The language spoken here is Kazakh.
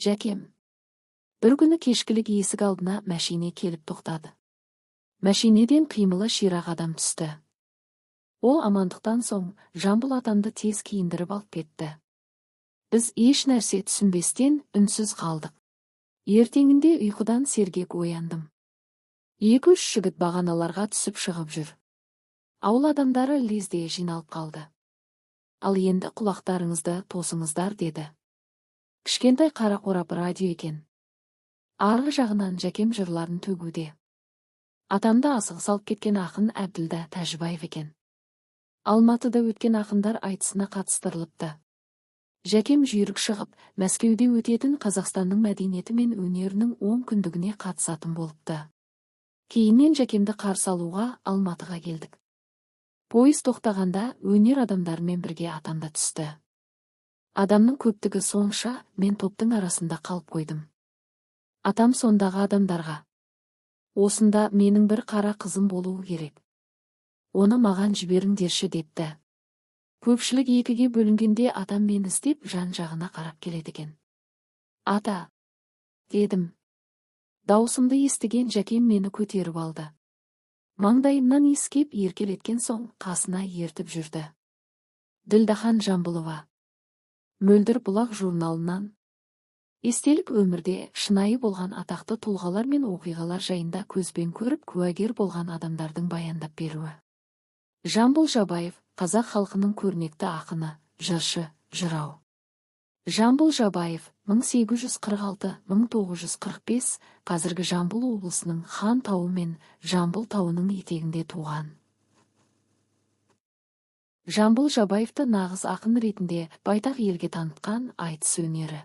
Жәкем. Бір күні кешкілік есік алдына мәшине келіп тоқтады. Мәшинеден қимылы ширақ адам түсті. Ол амандықтан соң Жамбыл атамды тез киіндіріп алып кетті. Біз еш нәрсе түсінбестен үнсіз қалдық. Ертеңінде ұйқыдан сергек ояндым. 2-3 жігіт бағаналарға түсіп шығып жүр. Ауыл адамдары лезде жиналып қалды. Ал енді құлақтарыңызды тосыңыздар деді. Кішкентай қара қорап радио екен. Арғы жағынан Жәкем жырларын төгуде. Атамды асығыс алып кеткен ақын Әбділда Тәжібаев екен. Алматыда өткен ақындар айтысына қатыстырылыпты. Жәкем жүйрік шығып, Мәскеуде өтетін Қазақстанның мәдениеті мен өнерінің 10 күндігіне қатысатын болыпты. Кейіннен Жәкемді қарсы алуға Алматыға келдік. Пойыз тоқтағанда өнер адамдарымен бірге атам да түсті. Адамның көптігі сонша, мен топтың арасында қалып қойдым. Атам сондағы адамдарға: осында менің бір қара қызым болуы керек. Оны маған жіберіңдерші депті. Көпшілік екіге бөлінгенде атам мені іздеп жан-жағына қарап келеді екен. Ата, дедім. Даусымды естіген Жәкем мені көтеріп алды. Маңдайымнан иіскеп еркелеткен соң қасына ертіп жүрді. Ділдахан Жамбылова. Мөлдір бұлақ журналынан. Естелік өмірде шынайы болған атақты тұлғалар мен оқиғалар жайында көзбен көріп куәгер болған адамдардың баяндап беруі. Жамбыл Жабаев, қазақ халқының көрнекті ақыны, жыршы, жырау. Жамбыл Жабаев 1846-1945 қазіргі Жамбыл облысының Хан тауы мен Жамбыл тауының етегінде туған. Жамбыл Жабаевты нағыз ақын ретінде байтақ елге танытқан айтыс өнері.